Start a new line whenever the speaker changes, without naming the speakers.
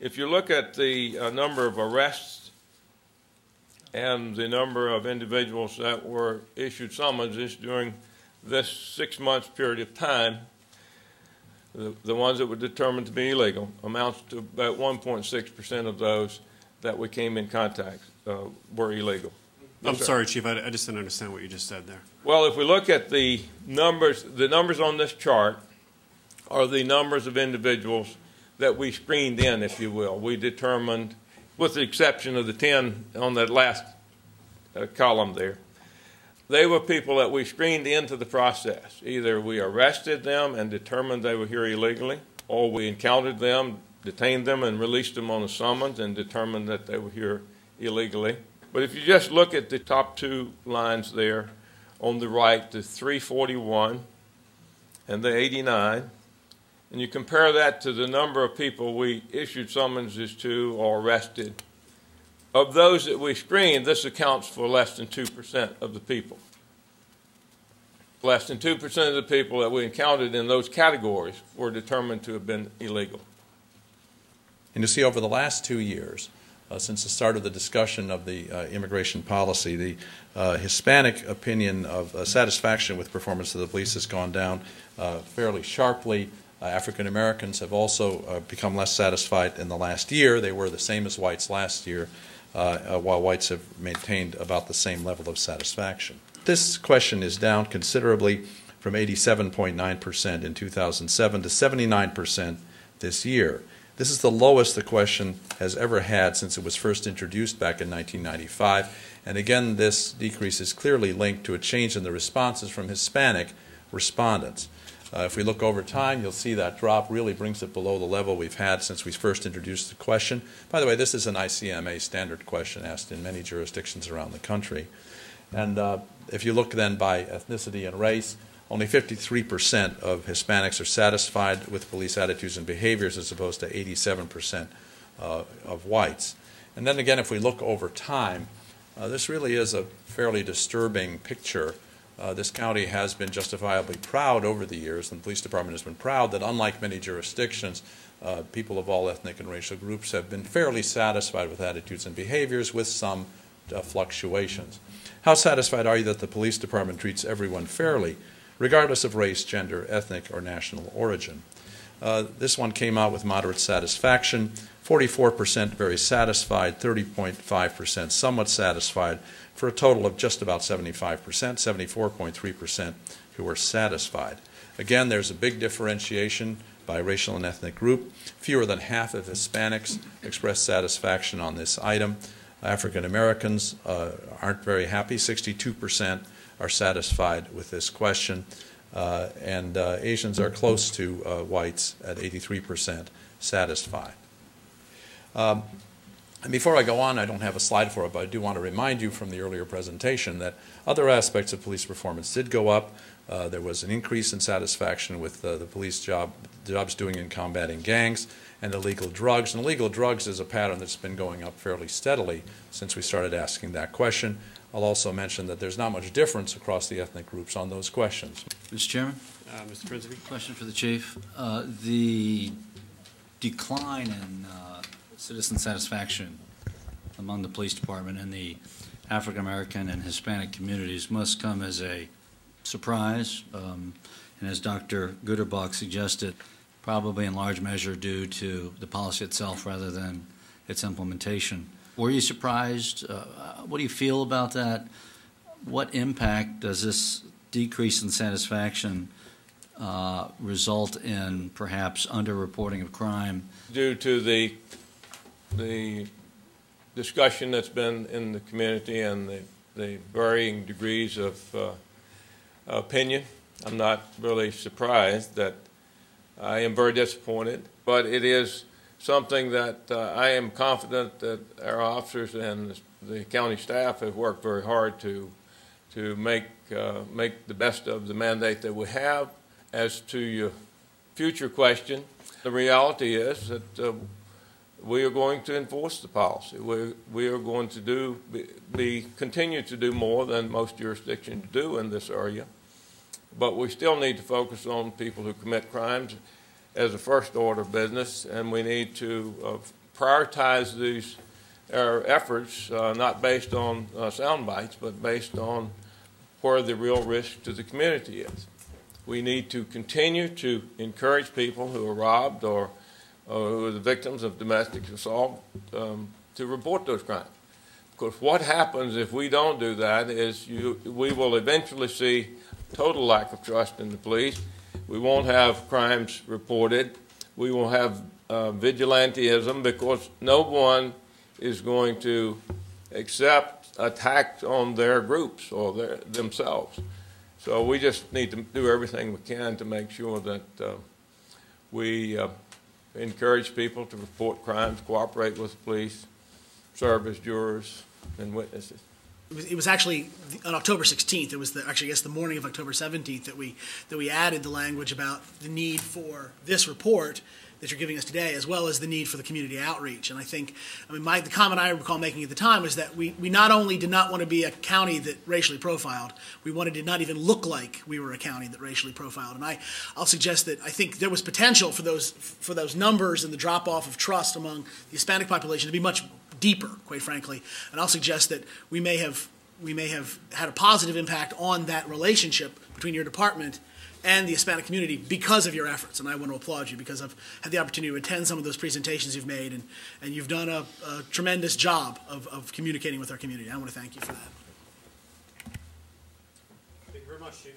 If you look at the number of arrests and the number of individuals that were issued summonses during this 6 month period of time, the ones that were determined to be illegal amounts to about 1.6% of those that we came in contact were illegal.
I'm sorry, Chief, I just didn't understand what you just said there.
Well, if we look at the numbers on this chart are the numbers of individuals that we screened in, if you will. We determined, with the exception of the 10 on that last column there, they were people that we screened into the process. Either we arrested them and determined they were here illegally, or we encountered them, detained them, and released them on a summons and determined that they were here illegally. But if you just look at the top two lines there on the right, the 341 and the 89, and you compare that to the number of people we issued summonses to or arrested, of those that we screened, this accounts for less than 2% of the people. Less than 2% of the people that we encountered in those categories were determined to have been illegal.
And you see, over the last 2 years, since the start of the discussion of the immigration policy, the Hispanic opinion of satisfaction with performance of the police has gone down fairly sharply. African Americans have also become less satisfied in the last year. They were the same as whites last year, while whites have maintained about the same level of satisfaction. This question is down considerably from 87.9% in 2007 to 79% this year. This is the lowest the question has ever had since it was first introduced back in 1995. And again, this decrease is clearly linked to a change in the responses from Hispanic respondents. If we look over time, you'll see that drop really brings it below the level we've had since we first introduced the question. By the way, this is an ICMA standard question asked in many jurisdictions around the country. And if you look then by ethnicity and race, only 53% of Hispanics are satisfied with police attitudes and behaviors as opposed to 87% of whites. And then again, if we look over time, this really is a fairly disturbing picture. This county has been justifiably proud over the years, and the police department has been proud that unlike many jurisdictions, people of all ethnic and racial groups have been fairly satisfied with attitudes and behaviors with some fluctuations. How satisfied are you that the police department treats everyone fairly, regardless of race, gender, ethnic, or national origin? This one came out with moderate satisfaction, 44% very satisfied, 30.5% somewhat satisfied, for a total of just about 75%, 74.3% who were satisfied. Again, there's a big differentiation by racial and ethnic group. Fewer than half of Hispanics expressed satisfaction on this item. African Americans aren't very happy. 62% are satisfied with this question. And Asians are close to whites at 83% satisfied. And before I go on, I don't have a slide for it, but I do want to remind you from the earlier presentation that other aspects of police performance did go up. There was an increase in satisfaction with the police jobs doing in combating gangs and illegal drugs. And illegal drugs is a pattern that's been going up fairly steadily since we started asking that question. I'll also mention that there's not much difference across the ethnic groups on those questions.
Mr. Chairman?
Mr. Principe?
Question for the Chief. The decline in citizen satisfaction among the police department and the African American and Hispanic communities must come as a surprise, and as Dr. Guterbach suggested, probably in large measure due to the policy itself rather than its implementation. Were you surprised? What do you feel about that? What impact does this decrease in satisfaction result in perhaps underreporting of crime? Due to
the discussion that's been in the community and the varying degrees of opinion, I'm not really surprised. That I am very disappointed, but it is something that I am confident that our officers and the county staff have worked very hard to make the best of the mandate that we have. As to your future question, the reality is that we are going to enforce the policy. We are going to continue to do more than most jurisdictions do in this area, but we still need to focus on people who commit crimes as a first order of business, and we need to prioritize these our efforts not based on sound bites, but based on where the real risk to the community is. We need to continue to encourage people who are robbed or who are the victims of domestic assault to report those crimes. Because what happens if we don't do that is we will eventually see total lack of trust in the police. We won't have crimes reported. We will have vigilantism because no one is going to accept attacks on their groups or themselves. So we just need to do everything we can to make sure that we encourage people to report crimes, cooperate with the police, serve as jurors and witnesses.
It was actually on October 16th. It was actually, I guess, the morning of October 17th that we added the language about the need for this report that you're giving us today, as well as the need for the community outreach. And I think, the comment I recall making at the time was that we not only did not want to be a county that racially profiled, we wanted to not even look like we were a county that racially profiled. And I'll suggest that I think there was potential for those numbers and the drop off of trust among the Hispanic population to be much deeper, quite frankly. And I'll suggest that we may have had a positive impact on that relationship between your department and the Hispanic community because of your efforts. And I want to applaud you because I've had the opportunity to attend some of those presentations you've made, and you've done a tremendous job of communicating with our community. I want to thank you for that.
Thank you very much, Chief.